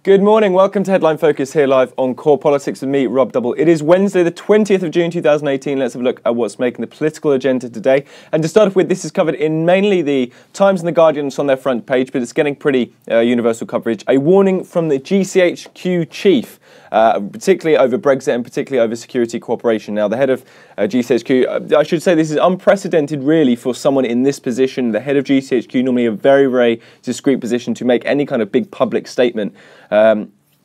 Good morning, welcome to Headline Focus here live on Core Politics with me, Rob Double. It is Wednesday the 20th of June 2018. Let's have a look at what's making the political agenda today. And to start off with, this is covered in mainly the Times and the Guardian on their front page, but it's getting pretty universal coverage. A warning from the GCHQ Chief, particularly over Brexit and particularly over security cooperation. Now, the head of GCHQ, I should say this is unprecedented really for someone in this position. The head of GCHQ, normally a very, very discreet position to make any kind of big public statement.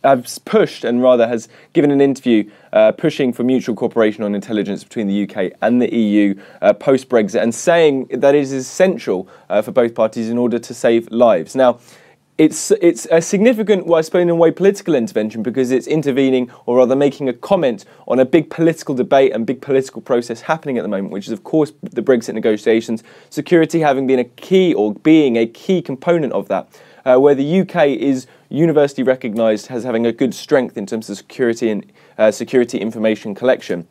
Has pushed and rather has given an interview pushing for mutual cooperation on intelligence between the UK and the EU post-Brexit, and saying that it is essential for both parties in order to save lives. Now, it's a significant, well, I suppose in a way, political intervention, because it's intervening, or rather making a comment on a big political debate and big political process happening at the moment, which is, of course, the Brexit negotiations, security having been a key, or being a key component of that, where the UK is universally recognised as having a good strength in terms of security and security information collection.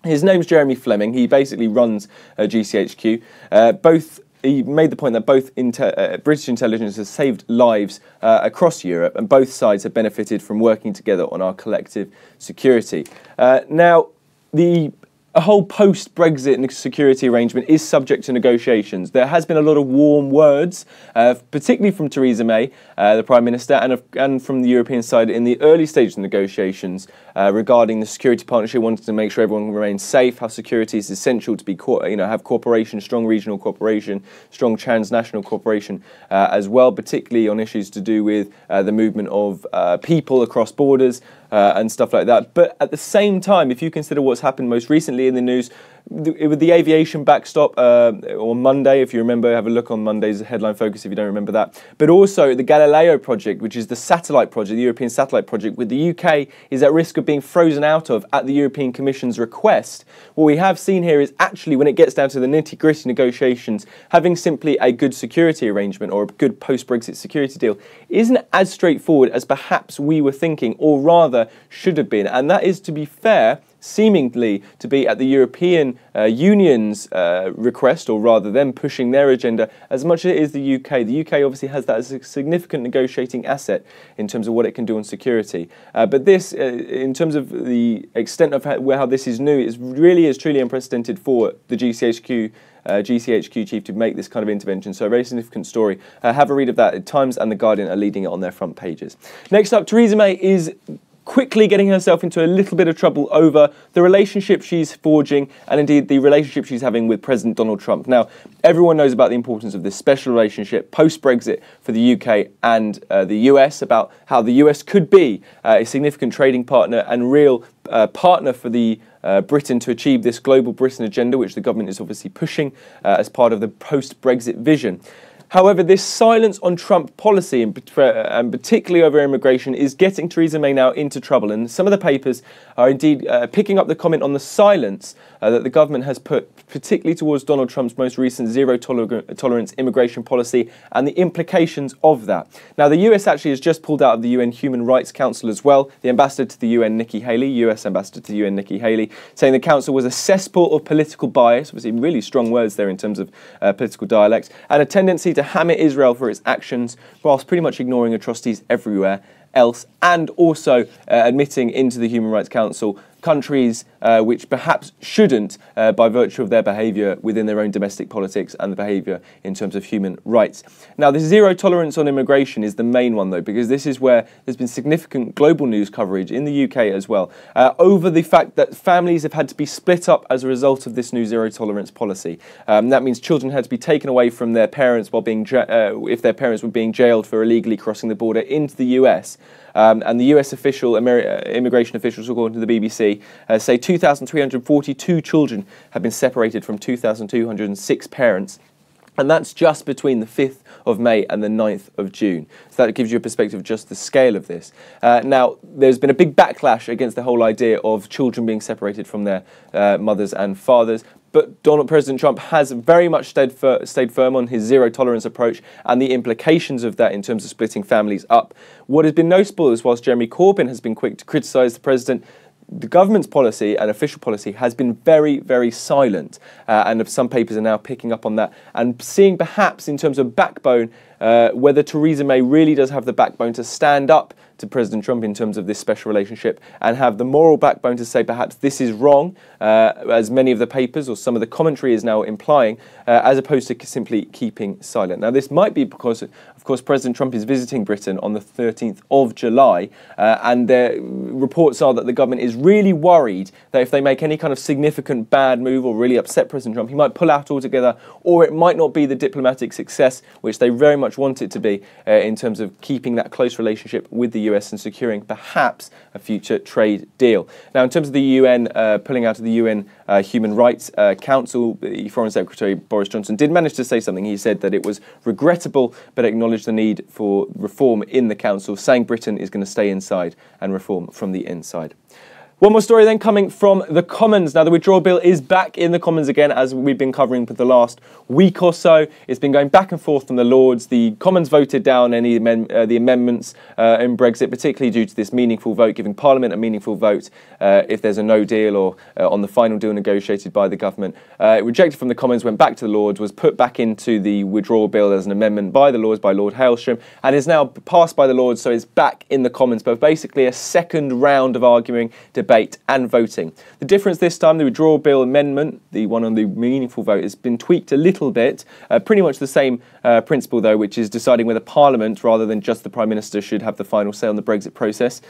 His name's Jeremy Fleming. He basically runs GCHQ. He made the point that both British intelligence has saved lives across Europe, and both sides have benefited from working together on our collective security. Now, a whole post-Brexit security arrangement is subject to negotiations. There has been a lot of warm words, particularly from Theresa May, the Prime Minister, and from the European side in the early stages of negotiations regarding the security partnership, wanting to make sure everyone remains safe, how security is essential to be, have cooperation, strong regional cooperation, strong transnational cooperation as well, particularly on issues to do with the movement of people across borders and stuff like that. But at the same time, if you consider what's happened most recently in the news, with the aviation backstop on Monday, if you remember, have a look on Monday's Headline Focus if you don't remember that. But also the Galileo project, which is the satellite project, the European satellite project, with the UK is at risk of being frozen out of at the European Commission's request. What we have seen here is actually, when it gets down to the nitty-gritty negotiations, having simply a good security arrangement or a good post-Brexit security deal isn't as straightforward as perhaps we were thinking, or rather should have been. And that is, to be fair, seemingly to be at the European Union's request, or rather them pushing their agenda as much as it is the UK. The UK obviously has that as a significant negotiating asset in terms of what it can do on security. But this, in terms of the extent of how this is new, it really is truly unprecedented for the GCHQ Chief to make this kind of intervention. So a very significant story. Have a read of that. Times and The Guardian are leading it on their front pages. Next up, Theresa May is quickly getting herself into a little bit of trouble over the relationship she's forging, and indeed the relationship she's having with President Donald Trump. Now, everyone knows about the importance of this special relationship post-Brexit for the UK and the US, about how the US could be a significant trading partner and real partner for the Britain to achieve this global Britain agenda, which the government is obviously pushing as part of the post-Brexit vision. However, this silence on Trump policy, and particularly over immigration, is getting Theresa May now into trouble. And some of the papers are indeed picking up the comment on the silence that the government has put, particularly towards Donald Trump's most recent zero-tolerance immigration policy and the implications of that. Now, the US actually has just pulled out of the UN Human Rights Council as well. The ambassador to the UN, Nikki Haley, US ambassador to the UN, Nikki Haley, saying the council was a cesspool of political bias, obviously really strong words there in terms of political dialects, and a tendency to hammer Israel for its actions, whilst pretty much ignoring atrocities everywhere else, and also admitting into the Human Rights Council countries which perhaps shouldn't by virtue of their behaviour within their own domestic politics and the behaviour in terms of human rights. Now, the zero tolerance on immigration is the main one, though, because this is where there's been significant global news coverage in the UK as well over the fact that families have had to be split up as a result of this new zero tolerance policy. That means children had to be taken away from their parents while being if their parents were being jailed for illegally crossing the border into the US. And the US immigration officials, according to the BBC, say 2,342 children have been separated from 2,206 parents. And that's just between the 5th of May and the 9th of June. So that gives you a perspective of just the scale of this. Now, there's been a big backlash against the whole idea of children being separated from their mothers and fathers. But President Trump has very much stayed firm on his zero-tolerance approach and the implications of that in terms of splitting families up. What has been noticeable is, whilst Jeremy Corbyn has been quick to criticise the president, the government's policy and official policy has been very, very silent, and some papers are now picking up on that and seeing perhaps in terms of backbone whether Theresa May really does have the backbone to stand up to President Trump in terms of this special relationship and have the moral backbone to say perhaps this is wrong, as many of the papers or some of the commentary is now implying, as opposed to simply keeping silent. Now, this might be because, of course, President Trump is visiting Britain on the 13th of July, and the reports are that the government is really worried that if they make any kind of significant bad move or really upset President Trump, he might pull out altogether, or it might not be the diplomatic success which they very much want it to be in terms of keeping that close relationship with the US and securing perhaps a future trade deal. Now, in terms of the UN pulling out of the UN Human Rights Council, the Foreign Secretary Boris Johnson did manage to say something. He said that it was regrettable but acknowledged the need for reform in the Council, saying Britain is going to stay inside and reform from the inside. One more story then coming from the Commons. Now, the Withdrawal Bill is back in the Commons again, as we've been covering for the last week or so. It's been going back and forth from the Lords. The Commons voted down any the amendments in Brexit, particularly due to this meaningful vote, giving Parliament a meaningful vote if there's a no deal or on the final deal negotiated by the government. Rejected from the Commons, went back to the Lords, was put back into the Withdrawal Bill as an amendment by the Lords, by Lord Hailsham, and is now passed by the Lords, so it's back in the Commons, but basically a second round of arguing, debate and voting. The difference this time, the Withdrawal Bill amendment, the one on the meaningful vote, has been tweaked a little bit. Pretty much the same principle, though, which is deciding whether Parliament, rather than just the Prime Minister, should have the final say on the Brexit process.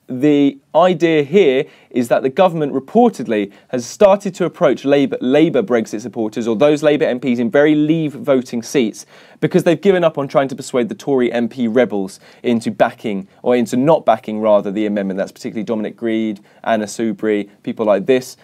The idea here is that the government reportedly has started to approach Labour Brexit supporters, or those Labour MPs in very Leave voting seats, because they've given up on trying to persuade the Tory MP rebels into backing, or into not backing rather, the amendment. That's particularly Dominic Greed, Anna Soubry, people like this.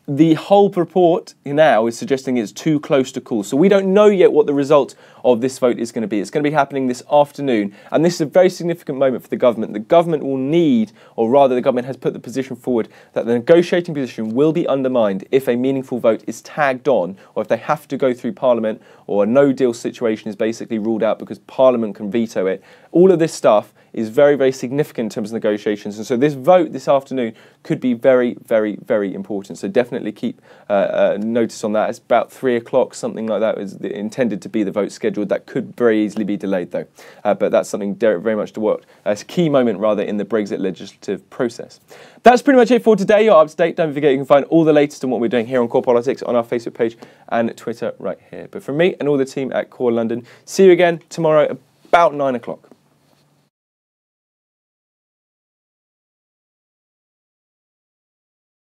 The whole report now is suggesting it's too close to call. So we don't know yet what the result of this vote is going to be. It's going to be happening this afternoon. And this is a very significant moment for the government. The government will need, or rather the government has put the position forward, that the negotiating position will be undermined if a meaningful vote is tagged on, or if they have to go through Parliament, or a no-deal situation is basically ruled out because Parliament can veto it. All of this stuff is very, very significant in terms of negotiations. And so this vote this afternoon could be very, very, very important. So definitely keep notice on that. It's about 3 o'clock, something like that is intended to be the vote scheduled. That could very easily be delayed, though. But that's something very much to watch. It's a key moment, rather, in the Brexit legislative process. That's pretty much it for today. You're up to date. Don't forget you can find all the latest on what we're doing here on Core Politics on our Facebook page and Twitter right here. But from me and all the team at Core London, see you again tomorrow about 9 o'clock.